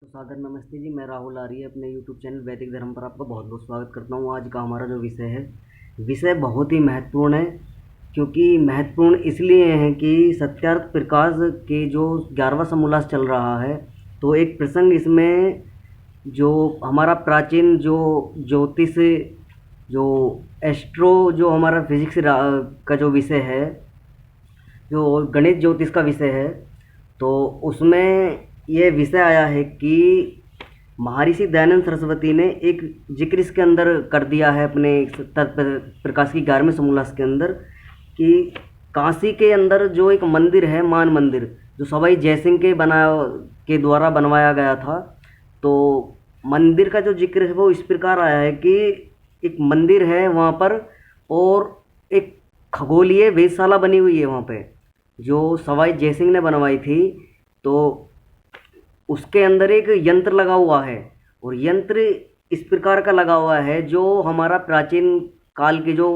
तो सादर नमस्ते जी। मैं राहुल आर्य अपने यूट्यूब चैनल वैदिक धर्म पर आपका बहुत बहुत स्वागत करता हूँ। आज का हमारा जो विषय है, विषय बहुत ही महत्वपूर्ण है। क्योंकि महत्वपूर्ण इसलिए है कि सत्यार्थ प्रकाश के जो 11वां समोल्लास चल रहा है, तो एक प्रसंग इसमें जो हमारा प्राचीन जो ज्योतिष जो एस्ट्रो जो हमारा फिजिक्स का जो विषय है, जो गणित ज्योतिष का विषय है, तो उसमें ये विषय आया है कि महर्षि दयानंद सरस्वती ने एक जिक्र इसके अंदर कर दिया है अपने प्रकाश की 11वें समोल्लास के अंदर, कि काशी के अंदर जो एक मंदिर है, मान मंदिर, जो सवाई जयसिंह के द्वारा बनवाया गया था। तो मंदिर का जो जिक्र है वो इस प्रकार आया है कि एक मंदिर है वहाँ पर, और एक खगोलीय वेधशाला बनी हुई है वहाँ पे, जो सवाई जयसिंह ने बनवाई थी। तो उसके अंदर एक यंत्र लगा हुआ है, और यंत्र इस प्रकार का लगा हुआ है जो हमारा प्राचीन काल की जो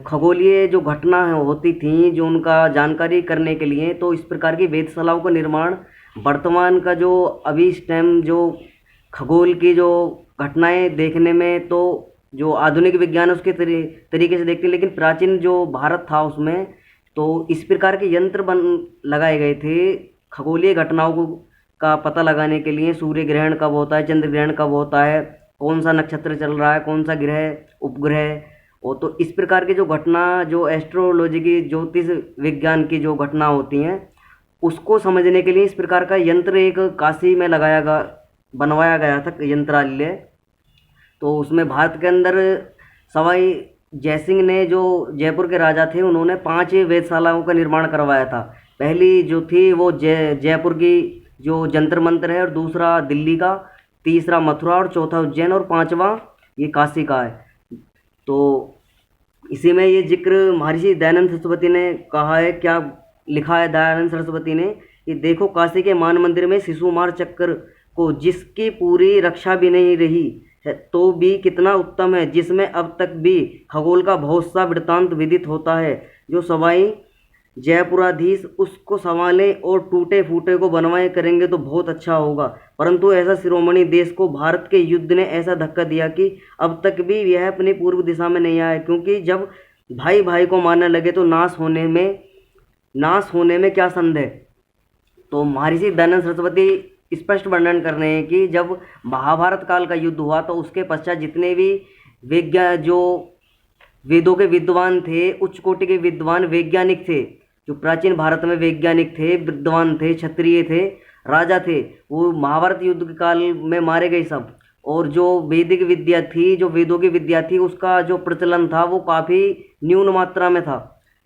खगोलीय जो घटना होती थी, जो उनका जानकारी करने के लिए, तो इस प्रकार की वेधशालाओं का निर्माण वर्तमान का जो अभी इस टाइम जो खगोल की जो घटनाएं देखने में, तो जो आधुनिक विज्ञान है उसके तरीके से देखते हैं, लेकिन प्राचीन जो भारत था उसमें तो इस प्रकार के यंत्र बन लगाए गए थे खगोलीय घटनाओं को का पता लगाने के लिए। सूर्य ग्रहण कब होता है, चंद्र ग्रहण कब होता है, कौन सा नक्षत्र चल रहा है, कौन सा ग्रह उपग्रह, और तो इस प्रकार की जो घटना जो एस्ट्रोलॉजी की ज्योतिष विज्ञान की जो घटना होती हैं, उसको समझने के लिए इस प्रकार का यंत्र एक काशी में बनवाया गया था यंत्रालय। तो उसमें भारत के अंदर सवाई जयसिंह ने, जो जयपुर के राजा थे, उन्होंने 5 वेधशालाओं का निर्माण करवाया था। पहली जो थी वो जयपुर की जो जंतर मंतर है, और दूसरा दिल्ली का, तीसरा मथुरा, और चौथा उज्जैन, और पांचवा ये काशी का है। तो इसी में ये जिक्र महर्षि दयानंद सरस्वती ने कहा है, क्या लिखा है दयानंद सरस्वती ने कि देखो काशी के मान मंदिर में शिशुमार चक्र को, जिसकी पूरी रक्षा भी नहीं रही है तो भी कितना उत्तम है, जिसमें अब तक भी खगोल का बहुत सा वृत्तांत विदित होता है। जो सवाई जयपुराधीश उसको संभाले और टूटे फूटे को बनवाए करेंगे तो बहुत अच्छा होगा, परंतु ऐसा शिरोमणि देश को भारत के युद्ध ने ऐसा धक्का दिया कि अब तक भी यह अपनी पूर्व दिशा में नहीं आया। क्योंकि जब भाई भाई को मारने लगे तो नाश होने में क्या संदेह। तो महर्षि दयानंद सरस्वती स्पष्ट वर्णन कर रहे हैं कि जब महाभारत काल का युद्ध हुआ, तो उसके पश्चात जितने भी जो वेदों के विद्वान थे, उच्च कोटि के विद्वान वैज्ञानिक थे, जो प्राचीन भारत में वैज्ञानिक थे, विद्वान थे, क्षत्रिय थे, राजा थे, वो महाभारत युद्ध के काल में मारे गए सब। और जो वैदिक विद्या थी, जो वेदों की विद्या थी, उसका जो प्रचलन था वो काफ़ी न्यून मात्रा में था।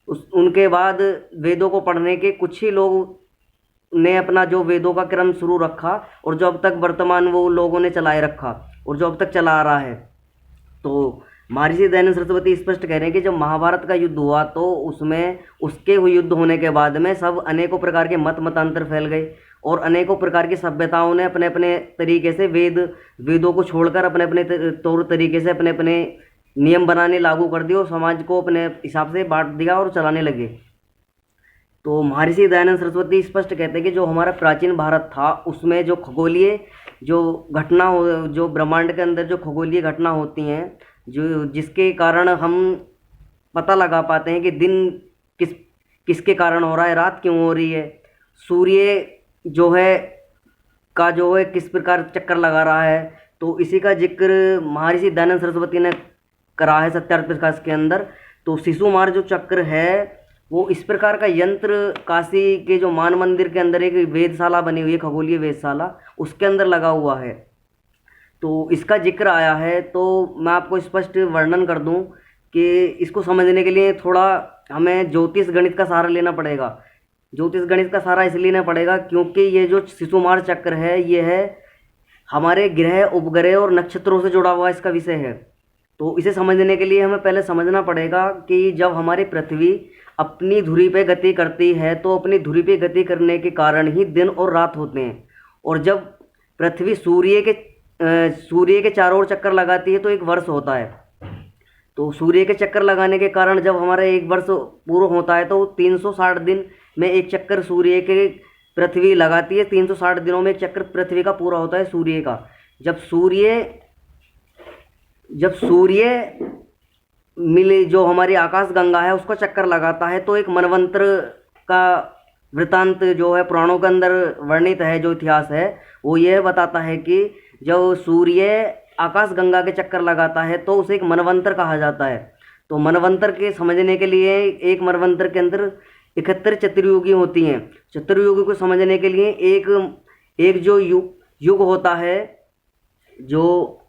उनके बाद वेदों को पढ़ने के कुछ ही लोग ने अपना जो वेदों का क्रम शुरू रखा, और जो अब तक वर्तमान वो लोगों ने चलाए रखा, और जो अब तक चला आ रहा है। तो महर्षि दयानंद सरस्वती स्पष्ट कह रहे हैं कि जब महाभारत का युद्ध हुआ, तो उसमें उसके हुए युद्ध होने के बाद में सब अनेकों प्रकार के मतांतर फैल गए, और अनेकों प्रकार की सभ्यताओं ने अपने अपने तरीके से वेदों को छोड़कर अपने अपने तौर तरीके से अपने अपने नियम बनाने लागू कर दिए, और समाज को अपने हिसाब से बांट दिया और चलाने लगे। तो महर्षि दयानंद सरस्वती स्पष्ट कहते हैं कि जो हमारा प्राचीन भारत था, उसमें जो खगोलीय जो घटना हो, जो ब्रह्मांड के अंदर जो खगोलीय घटना होती हैं, जो जिसके कारण हम पता लगा पाते हैं कि दिन किसके कारण हो रहा है, रात क्यों हो रही है, सूर्य जो है जो है किस प्रकार चक्कर लगा रहा है। तो इसी का जिक्र महर्षि दयानंद सरस्वती ने करा है सत्यार्थ प्रकाश के अंदर। तो शिशुमार जो चक्र है, वो इस प्रकार का यंत्र काशी के जो मान मंदिर के अंदर एक वेधशाला बनी हुई है, खगोलीय वेधशाला, उसके अंदर लगा हुआ है। तो इसका जिक्र आया है। तो मैं आपको स्पष्ट वर्णन कर दूं कि इसको समझने के लिए थोड़ा हमें ज्योतिष गणित का सहारा लेना पड़ेगा। ज्योतिष गणित का सहारा इसलिए लेना पड़ेगा क्योंकि ये जो शिशुमार चक्र है, ये है हमारे ग्रह, उपग्रह और नक्षत्रों से जुड़ा हुआ इसका विषय है। तो इसे समझने के लिए हमें पहले समझना पड़ेगा कि जब हमारी पृथ्वी अपनी धुरी पे गति करती है, तो अपनी धुरी पे गति करने के कारण ही दिन और रात होते हैं। और जब पृथ्वी सूर्य के चारों ओर चक्कर लगाती है तो एक वर्ष होता है। तो सूर्य के चक्कर लगाने के कारण जब हमारा एक वर्ष पूरा होता है, तो 360 दिन में एक चक्कर सूर्य के पृथ्वी लगाती है। 360 दिनों में एक चक्कर पृथ्वी का पूरा होता है सूर्य का। जब सूर्य जब सूर्य मिले जो हमारी आकाश गंगा है उसको चक्कर लगाता है, तो एक मनवंतर का वृतांत जो है पुराणों के अंदर वर्णित है, जो इतिहास है वो यह बताता है कि जब सूर्य आकाश गंगा के चक्कर लगाता है तो उसे एक मनवंतर कहा जाता है। तो मनवंतर के समझने के लिए एक मनवंतर के अंदर 71 चतुर्युगी होती हैं। चतुर्युगी को समझने के लिए एक एक जो युग होता है, जो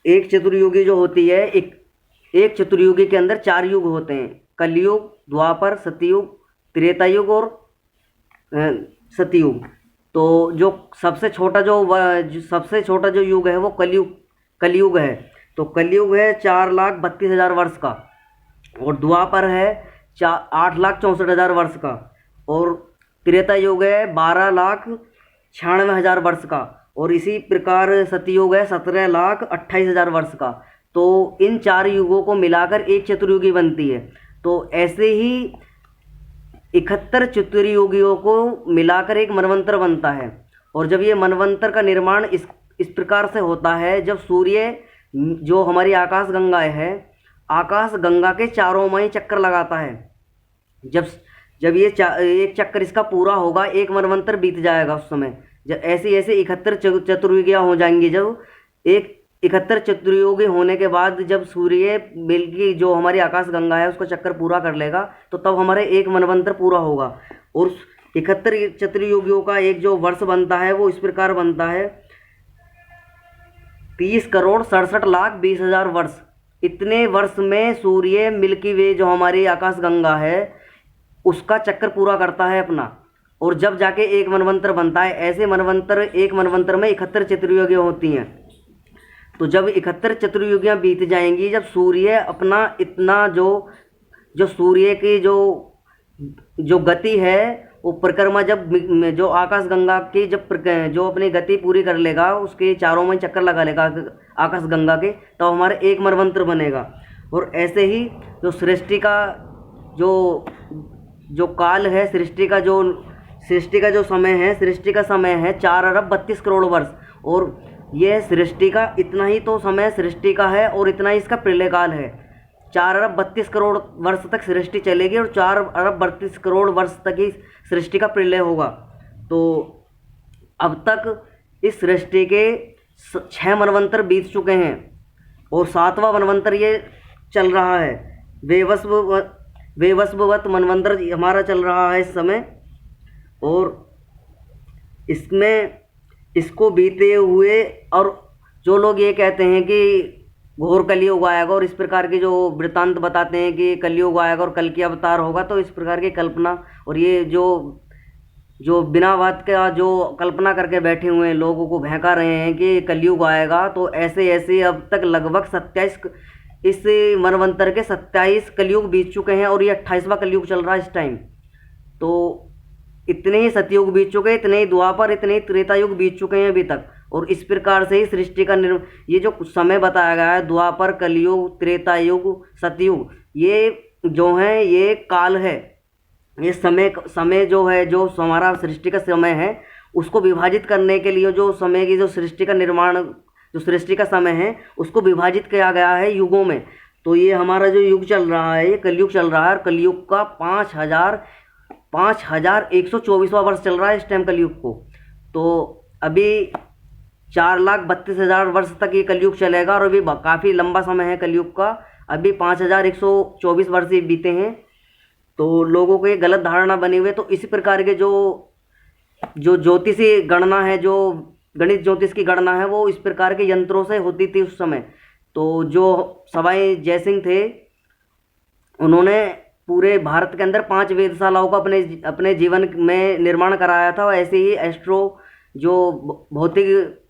एक चतुर्युगी जो होती है, एक चतुर्युगी के अंदर 4 युग होते हैं, कलयुग, द्वापर, सतयुग, त्रेता युग और सतयुग। तो जो सबसे छोटा जो युग है वो कलयुग है। तो कलयुग है 4,32,000 वर्ष का, और द्वापर है 8,64,000 वर्ष का, और त्रेता युग है 12,96,000 वर्ष का, और इसी प्रकार सतयुग है 17,28,000 वर्ष का। तो इन 4 युगों को मिलाकर एक चतुर्युगी बनती है। तो ऐसे ही 71 चतुर्युगियों को मिलाकर एक मनवंतर बनता है। और जब ये मनवंतर का निर्माण इस प्रकार से होता है, जब सूर्य जो हमारी आकाश गंगा है, आकाश गंगा के चारों में चक्कर लगाता है। जब ये एक चक्कर इसका पूरा होगा, एक मनवंतर बीत जाएगा। उस समय जब ऐसे 71 चतुर्युगियाँ हो जाएंगी, जब एक 71 चतुर्युगी होने के बाद जब सूर्य मिलकी जो हमारी आकाश गंगा है उसको चक्कर पूरा कर लेगा, तो तब हमारे एक मनवंतर पूरा होगा। और 71 चतुर्युगियों का एक जो वर्ष बनता है वो इस प्रकार बनता है, 30,67,20,000 वर्ष। इतने वर्ष में सूर्य मिल्की वे जो हमारी आकाश गंगा है उसका चक्कर पूरा करता है अपना, और जब जाके एक मनवंतर बनता है। ऐसे एक मनवंतर में 71 चतुर्युगियाँ होती हैं। तो जब 71 चतुर्युगियाँ बीत जाएंगी, जब सूर्य अपना इतना जो सूर्य की जो गति है वो परिक्रमा, जब जो आकाश गंगा की जो अपनी गति पूरी कर लेगा, उसके चारों में चक्कर लगा लेगा आकाश गंगा के, तो हमारे एक मनवंतर बनेगा। और ऐसे ही जो सृष्टि का जो काल है, सृष्टि का जो समय है, सृष्टि का समय है 4,32,00,000 वर्ष। और यह सृष्टि का इतना ही तो समय सृष्टि का है, और इतना ही इसका प्रलय काल है। 4,32,00,000 वर्ष तक सृष्टि चलेगी, और 4,32,00,000 वर्ष तक ही सृष्टि का प्रलय होगा। तो अब तक इस सृष्टि के 6 मनवंतर बीत चुके हैं, और 7वां मनवंतर ये चल रहा है। वेवस्वत मनवंतर हमारा चल रहा है इस समय, और इसको बीते हुए, और जो लोग ये कहते हैं कि घोर कलयुग आएगा, और इस प्रकार के जो वृत्तांत बताते हैं कि कलयुग आएगा और कल की अवतार होगा, तो इस प्रकार की कल्पना और ये जो बिना बात का जो कल्पना करके बैठे हुए हैं, लोगों को बहका रहे हैं कि कलयुग आएगा। तो ऐसे अब तक लगभग 27 इस मनवंतर के 27 कलयुग बीत चुके हैं, और ये 28वां कलयुग चल रहा है इस टाइम। तो इतने ही सतयुग बीत चुके हैं, इतने ही द्वापर, इतने ही त्रेता युग बीत चुके हैं अभी तक। और इस प्रकार से ही सृष्टि का ये जो समय बताया गया है, द्वापर, कलयुग, त्रेता युग, सतयुग, ये जो है ये काल है। ये समय जो है, जो हमारा सृष्टि का समय है, उसको विभाजित करने के लिए जो समय की जो सृष्टि का निर्माण, जो सृष्टि का समय है, उसको विभाजित किया गया है युगों में। तो ये हमारा जो युग चल रहा है, ये कलयुग चल रहा है, और कलयुग का 5,124वां वर्ष चल रहा है इस टाइम कलयुग को। तो अभी 4,32,000 वर्ष तक ये कलयुग चलेगा, और अभी काफ़ी लंबा समय है कलयुग का। अभी 5,124 वर्ष ही बीते हैं। तो लोगों को ये गलत धारणा बनी हुई है। तो इसी प्रकार के जो ज्योतिषी गणना है, जो गणित ज्योतिष की गणना है, वो इस प्रकार के यंत्रों से होती थी उस समय। तो जो सवाई जयसिंह थे, उन्होंने पूरे भारत के अंदर 5 वेधशालाओं का अपने जीवन में निर्माण कराया था। ऐसे ही एस्ट्रो जो भौतिक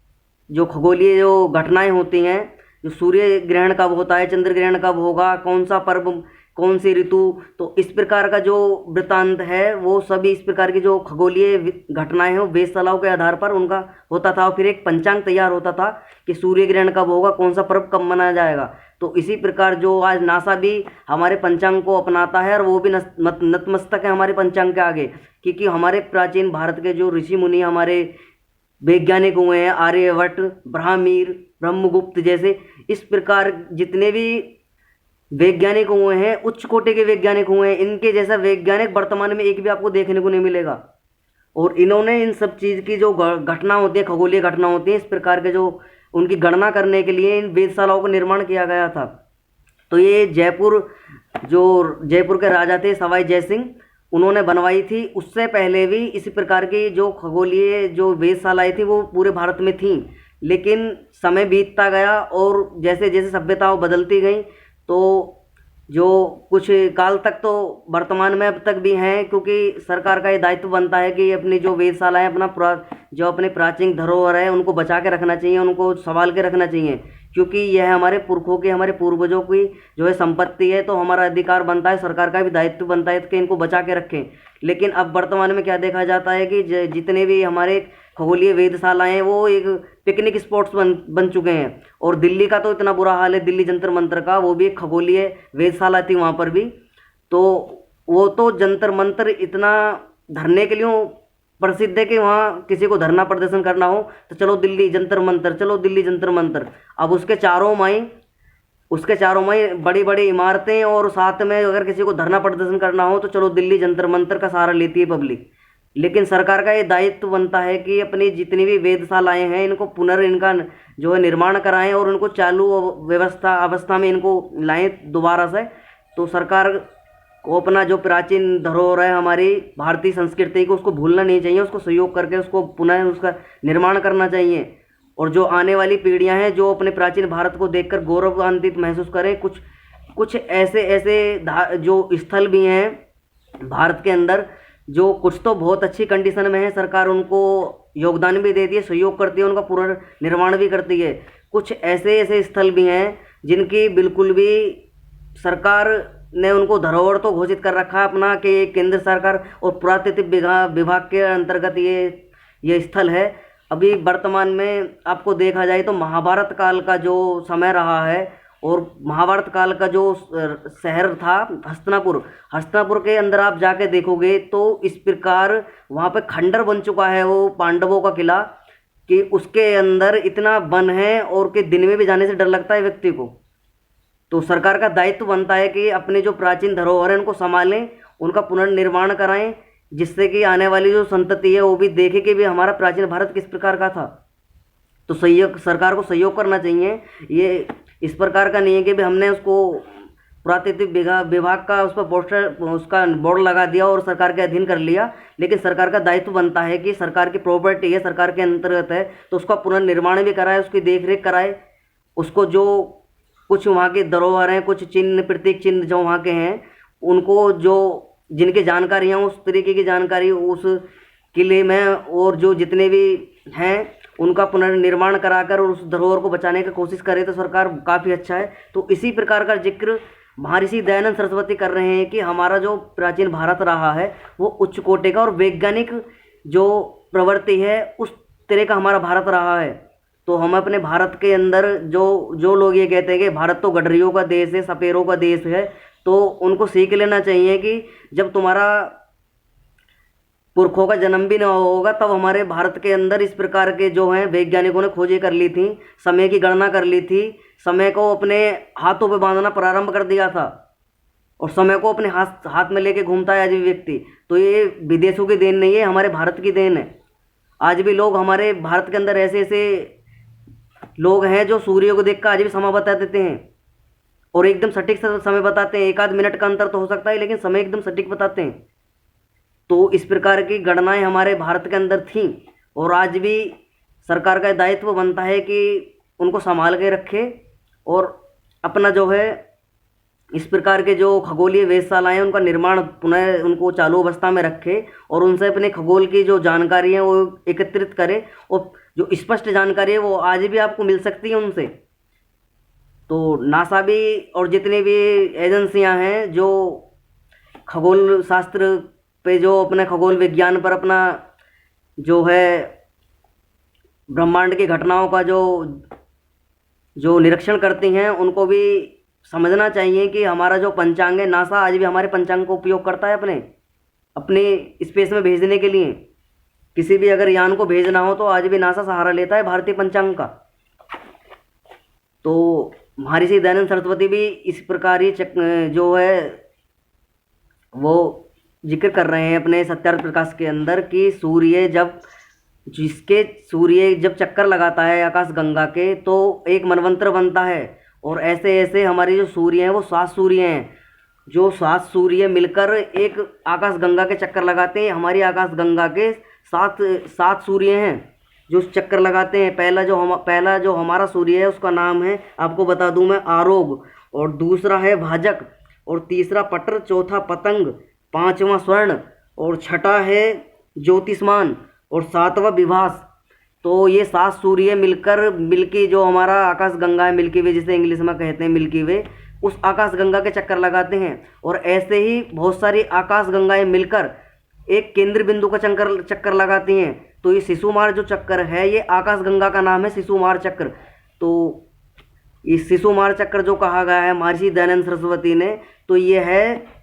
जो खगोलीय जो घटनाएं होती हैं, जो सूर्य ग्रहण कब होता है, चंद्र ग्रहण कब होगा, कौन सा पर्व कौन सी ऋतु, तो इस प्रकार का जो वृत्तांत है वो सभी इस प्रकार की जो खगोलीय घटनाएं हैं वो वेधशालाओं के आधार पर उनका होता था। और फिर एक पंचांग तैयार होता था कि सूर्य ग्रहण कब होगा, कौन सा पर्व कब मनाया जाएगा। तो इसी प्रकार जो आज नासा भी हमारे पंचांग को अपनाता है और वो भी नतमस्तक है हमारे पंचांग के आगे, क्योंकि हमारे प्राचीन भारत के जो ऋषि मुनि हमारे वैज्ञानिक हुए हैं, आर्यभट्ट, ब्राह्मीर, ब्रह्मगुप्त जैसे, इस प्रकार जितने भी वैज्ञानिक हुए हैं, उच्च कोटि के वैज्ञानिक हुए हैं, इनके जैसा वैज्ञानिक वर्तमान में एक भी आपको देखने को नहीं मिलेगा। और इन्होंने इन सब चीज़ की जो घटना होती है, खगोलीय घटना होती है, इस प्रकार के जो उनकी गणना करने के लिए इन वेधशालाओं का निर्माण किया गया था। तो ये जयपुर के राजा थे सवाई जयसिंह, उन्होंने बनवाई थी। उससे पहले भी इसी प्रकार की जो खगोलीय जो वेधशालाएँ थी वो पूरे भारत में थीं, लेकिन समय बीतता गया और जैसे जैसे सभ्यताओं बदलती गई तो जो कुछ काल तक तो वर्तमान में अब तक भी हैं, क्योंकि सरकार का ये दायित्व बनता है कि अपनी जो वेधशाला है जो अपने प्राचीन धरोहर है उनको बचा के रखना चाहिए, उनको संभाल के रखना चाहिए, क्योंकि यह हमारे पुरखों की, हमारे पूर्वजों की जो है संपत्ति है। तो हमारा अधिकार बनता है, सरकार का भी दायित्व बनता है कि इनको बचा के रखें। लेकिन अब वर्तमान में क्या देखा जाता है कि जितने भी हमारे खगोलीय वेधशालाएँ हैं वो एक पिकनिक स्पॉट्स बन चुके हैं। और दिल्ली का तो इतना बुरा हाल है, दिल्ली जंतर मंतर का, वो भी एक खगोलीय वेधशाला थी वहाँ पर भी। तो वो तो जंतर मंतर इतना धरने के लिए प्रसिद्ध है कि वहाँ किसी को धरना प्रदर्शन करना हो तो चलो दिल्ली जंतर मंतर, चलो दिल्ली जंतर मंतर। अब उसके चारों माई बड़ी बड़ी इमारतें, और साथ में अगर किसी को धरना प्रदर्शन करना हो तो चलो दिल्ली जंतर मंतर का सहारा लेती है पब्लिक। लेकिन सरकार का ये दायित्व बनता है कि अपनी जितनी भी वेधशालाएँ हैं इनको इनका जो है निर्माण कराएं और उनको चालू अवस्था में इनको लाएं दोबारा से। तो सरकार को अपना जो प्राचीन धरोहर है हमारी भारतीय संस्कृति को, उसको भूलना नहीं चाहिए, उसको सहयोग करके उसको पुनः उसका निर्माण करना चाहिए। और जो आने वाली पीढ़ियां हैं जो अपने प्राचीन भारत को देखकर गौरवान्वित महसूस करें। कुछ ऐसे जो स्थल भी हैं भारत के अंदर, जो कुछ तो बहुत अच्छी कंडीशन में है, सरकार उनको योगदान भी देती है, सहयोग करती है, उनका पुनर्निर्माण भी करती है। कुछ ऐसे स्थल भी हैं जिनकी बिल्कुल भी सरकार ने उनको धरोहर तो घोषित कर रखा है अपना कि केंद्र सरकार और पुरातत्व विभाग के अंतर्गत ये स्थल है। अभी वर्तमान में आपको देखा जाए तो महाभारत काल का जो समय रहा है और महाभारत काल का जो शहर था हस्तिनापुर के अंदर आप जाके देखोगे तो इस प्रकार वहाँ पे खंडर बन चुका है वो पांडवों का किला, कि उसके अंदर इतना वन है और कि दिन में भी जाने से डर लगता है व्यक्ति को। तो सरकार का दायित्व बनता है कि अपने जो प्राचीन धरोहर है उनको संभालें, उनका पुनर्निर्माण कराएं, जिससे कि आने वाली जो संतति है वो भी देखे कि भी हमारा प्राचीन भारत किस प्रकार का था। तो सरकार को सहयोग करना चाहिए। ये इस प्रकार का नहीं है कि भी हमने उसको पुरातत्व विभाग का उस पर उसका बोर्ड लगा दिया और सरकार के अधीन कर लिया। लेकिन सरकार का दायित्व बनता है कि सरकार की प्रॉपर्टी है, सरकार के अंतर्गत है, तो उसका पुनर्निर्माण भी कराए, उसकी देखरेख कराए, उसको जो कुछ वहाँ के धरोहर हैं, कुछ चिन्ह प्रतीक चिन्ह जो वहाँ के हैं, उनको जो जिनकी जानकारी है उस तरीके की जानकारी उस किले में और जो जितने भी हैं उनका पुनर्निर्माण कराकर और उस धरोहर को बचाने की कोशिश करे तो सरकार काफ़ी अच्छा है। तो इसी प्रकार का जिक्र महर्षि दयानंद सरस्वती कर रहे हैं कि हमारा जो प्राचीन भारत रहा है वो उच्च कोटि का और वैज्ञानिक जो प्रवृत्ति है उस तरह का हमारा भारत रहा है। तो हम अपने भारत के अंदर जो लोग ये कहते हैं कि भारत तो गडरियों का देश है, सपेरों का देश है, तो उनको सीख लेना चाहिए कि जब तुम्हारा पुरखों का जन्म भी न होगा तब हमारे भारत के अंदर इस प्रकार के जो हैं वैज्ञानिकों ने खोजें कर ली थी, समय की गणना कर ली थी, समय को अपने हाथों पे बांधना प्रारंभ कर दिया था और समय को अपने हाथ में लेके घूमता है आज भी व्यक्ति। तो ये विदेशों की देन नहीं है, हमारे भारत की देन है। आज भी लोग हमारे भारत के अंदर ऐसे लोग हैं जो सूर्य को देखकर आज भी समय बता देते हैं और एकदम सटीक समय बताते हैं। एक आध मिनट का अंतर तो हो सकता है लेकिन समय एकदम सटीक बताते हैं। तो इस प्रकार की गणनाएं हमारे भारत के अंदर थीं और आज भी सरकार का दायित्व बनता है कि उनको संभाल के रखे और अपना जो है इस प्रकार के जो खगोलीय वेधशालाएं उनका निर्माण पुनः उनको चालू अवस्था में रखे और उनसे अपने खगोल की जो जानकारी है वो एकत्रित करे और जो स्पष्ट जानकारी है वो आज भी आपको मिल सकती है उनसे। तो नासा भी और जितनी भी एजेंसियां हैं जो खगोल शास्त्र पे, जो अपने खगोल विज्ञान पर अपना जो है ब्रह्मांड की घटनाओं का जो जो निरीक्षण करती हैं, उनको भी समझना चाहिए कि हमारा जो पंचांग है, नासा आज भी हमारे पंचांग का उपयोग करता है अपने अपने स्पेस में भेजने के लिए। किसी भी अगर यान को भेजना हो तो आज भी नासा सहारा लेता है भारतीय पंचांग का। तो महर्षि दयानंद सरस्वती भी इस प्रकार ही जो है वो जिक्र कर रहे हैं अपने सत्यार्थ प्रकाश के अंदर कि सूर्य जब चक्कर लगाता है आकाश गंगा के तो एक मनवंतर बनता है। और ऐसे ऐसे हमारे जो सूर्य हैं वो 7 सूर्य हैं, जो 7 सूर्य मिलकर एक आकाश गंगा के चक्कर लगाते हैं। हमारी आकाश गंगा के 7 सूर्य हैं जो चक्कर लगाते हैं। पहला जो हमारा सूर्य है उसका नाम है, आपको बता दूं मैं, आरोग, और दूसरा है भाजक, और तीसरा पटर, चौथा पतंग, पांचवा स्वर्ण, और छठा है ज्योतिष्मान, और सातवां विभास। तो ये 7 सूर्य मिलकर मिल्की, जो हमारा आकाश गंगा है, मिल्की वे जिसे इंग्लिश में कहते हैं मिल्की वे, उस आकाश गंगा के चक्कर लगाते हैं। और ऐसे ही बहुत सारी आकाश गंगाएं मिलकर एक केंद्र बिंदु का चक्कर लगाती हैं। तो ये शिशुमार जो चक्कर है, ये आकाश गंगा का नाम है शिशुमार चक्र। तो इस शिशुमार चक्र जो कहा गया है महर्षि दयानंद सरस्वती ने, तो ये है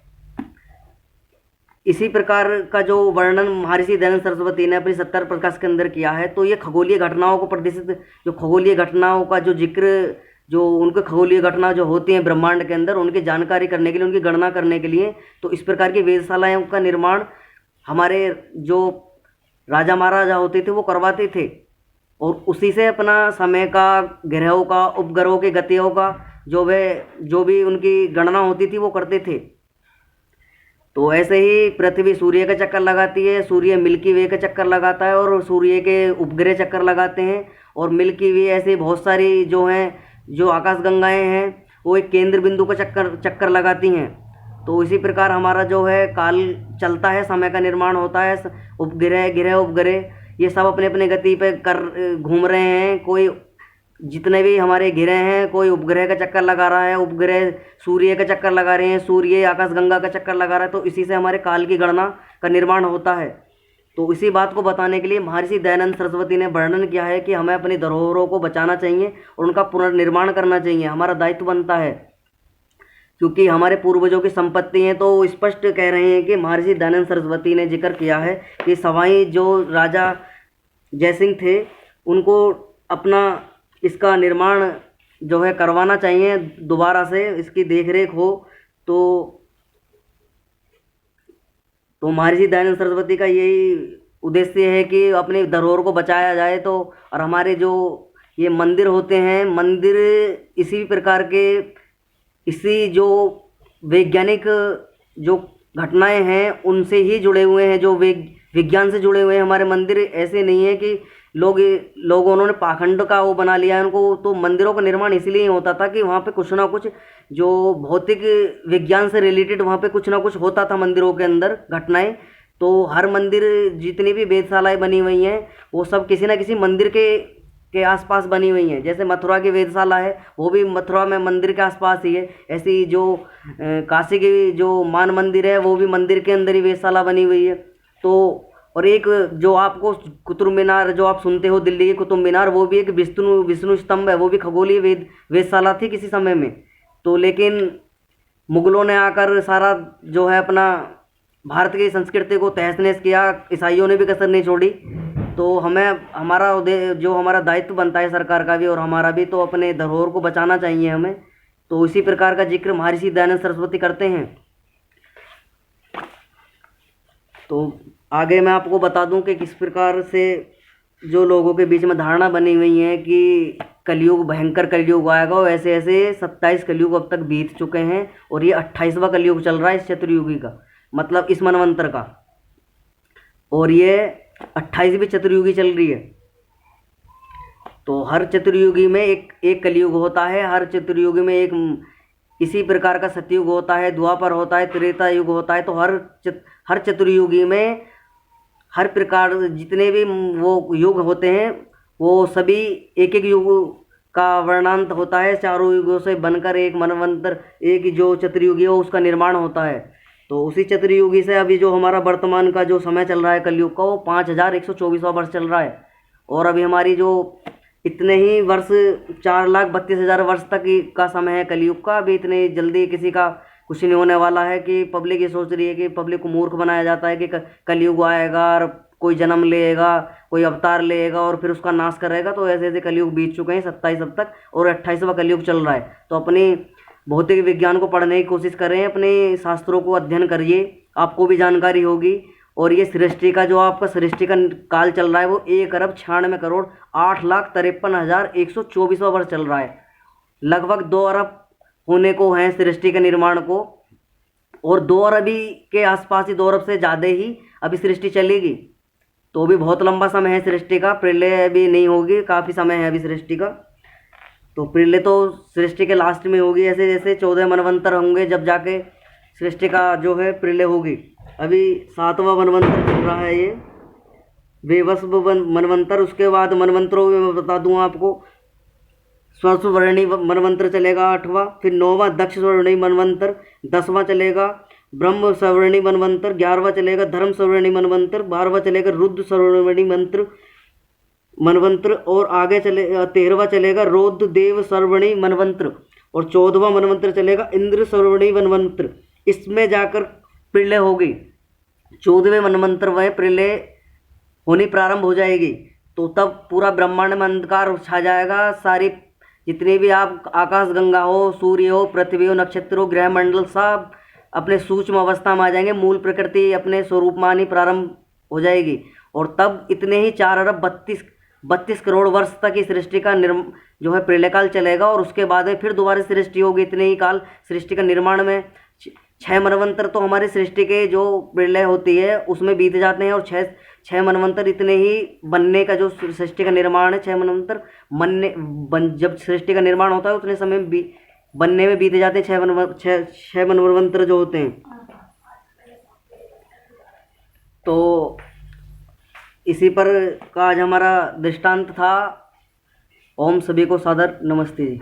इसी प्रकार का जो वर्णन महर्षि दयानंद सरस्वती ने अपनी सत्यार्थ प्रकाश के अंदर किया है। तो ये खगोलीय घटनाओं को प्रदर्शित, जो खगोलीय घटनाओं का जो जिक्र, जो उनके खगोलीय घटना जो होती हैं ब्रह्मांड के अंदर, उनकी जानकारी करने के लिए, उनकी गणना करने के लिए, तो इस प्रकार की वेधशालाओं का निर्माण हमारे जो राजा महाराजा होते थे वो करवाते थे। और उसी से अपना समय का, ग्रहों का, उपग्रहों की गतियों का जो भी उनकी गणना होती थी वो करते थे। तो ऐसे ही पृथ्वी सूर्य का चक्कर लगाती है, सूर्य मिल्की वे का चक्कर लगाता है, और सूर्य के उपग्रह चक्कर लगाते हैं। और मिल्की वे ऐसे बहुत सारी जो हैं, जो आकाश गंगाएं हैं, वो एक केंद्र बिंदु का चक्कर लगाती हैं। तो इसी प्रकार हमारा जो है काल चलता है, समय का निर्माण होता है। उपग्रह, ग्रह, उपग्रह ये सब अपने अपने गति पे घूम रहे हैं। कोई जितने भी हमारे ग्रह हैं, कोई उपग्रह का चक्कर लगा रहा है, उपग्रह सूर्य का चक्कर लगा रहे हैं, सूर्य आकाश गंगा का चक्कर लगा रहा है। तो इसी से हमारे काल की गणना का निर्माण होता है। तो इसी बात को बताने के लिए महर्षि दयानंद सरस्वती ने वर्णन किया है कि हमें अपनी धरोहरों को बचाना चाहिए और उनका पुनर्निर्माण करना चाहिए, हमारा दायित्व बनता है, क्योंकि हमारे पूर्वजों की संपत्ति है। तो स्पष्ट कह रहे हैं कि महर्षि दयानंद सरस्वती ने जिक्र किया है कि सवाई जो राजा जयसिंह थे, उनको अपना इसका निर्माण जो है करवाना चाहिए, दोबारा से इसकी देखरेख हो। तो महर्षि दयानंद सरस्वती का यही उद्देश्य है कि अपने धरोहर को बचाया जाए। तो और हमारे जो ये मंदिर होते हैं, मंदिर इसी प्रकार के, इसी जो वैज्ञानिक जो घटनाएं हैं उनसे ही जुड़े हुए हैं, जो विज्ञान से जुड़े हुए हैं हमारे मंदिर। ऐसे नहीं है कि लोग उन्होंने पाखंड का वो बना लिया है उनको। तो मंदिरों का निर्माण इसलिए होता था कि वहाँ पे कुछ ना कुछ जो भौतिक विज्ञान से रिलेटेड वहाँ पे कुछ ना कुछ होता था मंदिरों के अंदर घटनाएं। तो हर मंदिर, जितनी भी वेधशालाएं बनी हुई हैं, वो सब किसी ना किसी मंदिर के आसपास बनी हुई हैं। जैसे मथुरा की वेधशाला है, वो भी मथुरा में मंदिर के आसपास ही है। ऐसी जो काशी की जो मान मंदिर है, वो भी मंदिर के अंदर ही वेधशाला बनी हुई है। तो और एक जो आपको कुतुब मीनार जो आप सुनते हो, दिल्ली की कुतुब मीनार, वो भी एक विष्णु स्तंभ है, वो भी खगोलीय वेधशाला थी किसी समय में। तो लेकिन मुगलों ने आकर सारा जो है अपना भारत की संस्कृति को तहस नहस किया, ईसाइयों ने भी कसर नहीं छोड़ी। तो हमें हमारा दायित्व बनता है सरकार का भी और हमारा भी, तो अपने धरोहर को बचाना चाहिए हमें। तो इसी प्रकार का जिक्र महर्षि दयानंद सरस्वती करते हैं। तो आगे मैं आपको बता दूं कि किस प्रकार से जो लोगों के बीच में धारणा बनी हुई है कि कलयुग, भयंकर कलयुग आएगा, वैसे ऐसे 27 कलयुग अब तक बीत चुके हैं और ये 28वां कलयुग चल रहा है इस चतुर्युगी का, मतलब इस मनवंतर का। और ये 28वीं चतुर्युगी चल रही है। तो हर चतुर्युगी में एक कलयुग होता है, हर चतुर्युगी में एक इसी प्रकार का सतयुग होता है, द्वापर होता है, त्रेता युग होता है। तो हर चतुर्युगी में हर प्रकार जितने भी वो युग होते हैं, वो सभी एक एक युग का वर्णनांत होता है। चारों युगों से बनकर एक मनवंतर, एक जो चतुर्युगी हो उसका निर्माण होता है। तो उसी चतुर्युगी से अभी जो हमारा वर्तमान का जो समय चल रहा है कलयुग का, वो 5124वां वर्ष चल रहा है। और अभी हमारी जो इतने ही वर्ष 4,32,000 वर्ष तक का समय है कलयुग का। अभी इतने जल्दी किसी का कुछ नहीं होने वाला है कि पब्लिक ये सोच रही है कि पब्लिक को मूर्ख बनाया जाता है कि कलयुग आएगा और कोई जन्म लेगा, कोई अवतार लेगा और फिर उसका नाश करेगा। तो ऐसे ऐसे कलयुग बीत चुके हैं 27 अब तक, और 28वां कलयुग चल रहा है। तो अपनी भौतिक विज्ञान को पढ़ने की कोशिश करें, अपने शास्त्रों को अध्ययन करिए, आपको भी जानकारी होगी। और ये सृष्टि का जो आपका सृष्टि का काल चल रहा है वो 1,96,8,53,124वां वर्ष चल रहा है। लगभग 2 अरब होने को है सृष्टि के निर्माण को, और 2 अरब के आसपास ही, 2 अरब से ज़्यादा ही अभी सृष्टि चलेगी। तो भी बहुत लंबा समय है सृष्टि का, प्रलय भी नहीं होगी, काफ़ी समय है अभी सृष्टि का। तो प्रलय तो सृष्टि के लास्ट में होगी, ऐसे जैसे 14 मनवंतर होंगे जब जाके सृष्टि का जो है प्रलय होगी। अभी 7वां मनवंतर चल रहा है ये वेवस्व मनवंतर। उसके बाद मनवंतरों में मैं बता दूं आपको, स्वर्ण मनवंतर चलेगा 8वां, फिर 9वां दक्ष स्वर्णी मनवंतर, 10वां चलेगा ब्रह्म स्वर्णी मनवंतर, 11वां चलेगा धर्म स्वर्णी मनवंतर, 12वां चलेगा रुद्र स्वर्णी मनवंतर, और आगे चले 13वां चलेगा रौद्र देव स्वर्णी मनवंतर, और 14वां मनवंतर चलेगा इंद्र स्वर्णी मनवंतर। इसमें जाकर प्रलय होगी। 14वें मनवंतर वह प्रलय होनी प्रारंभ हो जाएगी। तो तब पूरा ब्रह्मांड में अंधकार छा जाएगा। सारी जितने भी आप आकाश गंगा हो, सूर्य हो, पृथ्वी हो, नक्षत्र हो, ग्रह मंडल, सब अपने सूक्ष्म अवस्था में आ जाएंगे। मूल प्रकृति अपने स्वरूप में आनी प्रारंभ हो जाएगी। और तब इतने ही 4 अरब 32 करोड़ वर्ष तक इस सृष्टि का जो है प्रलय काल चलेगा। और उसके बाद में फिर दोबारा सृष्टि होगी। इतने ही काल सृष्टि का निर्माण में 6 मनवंतर तो हमारी सृष्टि के जो प्रलय होती है उसमें बीत जाते हैं, और 6 मनवंतर इतने ही बनने का जो सृष्टि का निर्माण है, 6 मनवंतर जब सृष्टि का निर्माण होता है उतने समय बनने में बीते जाते हैं 6 मनवंतर जो होते हैं। तो इसी पर का आज हमारा दृष्टांत था। ओम सभी को सादर नमस्ते जी।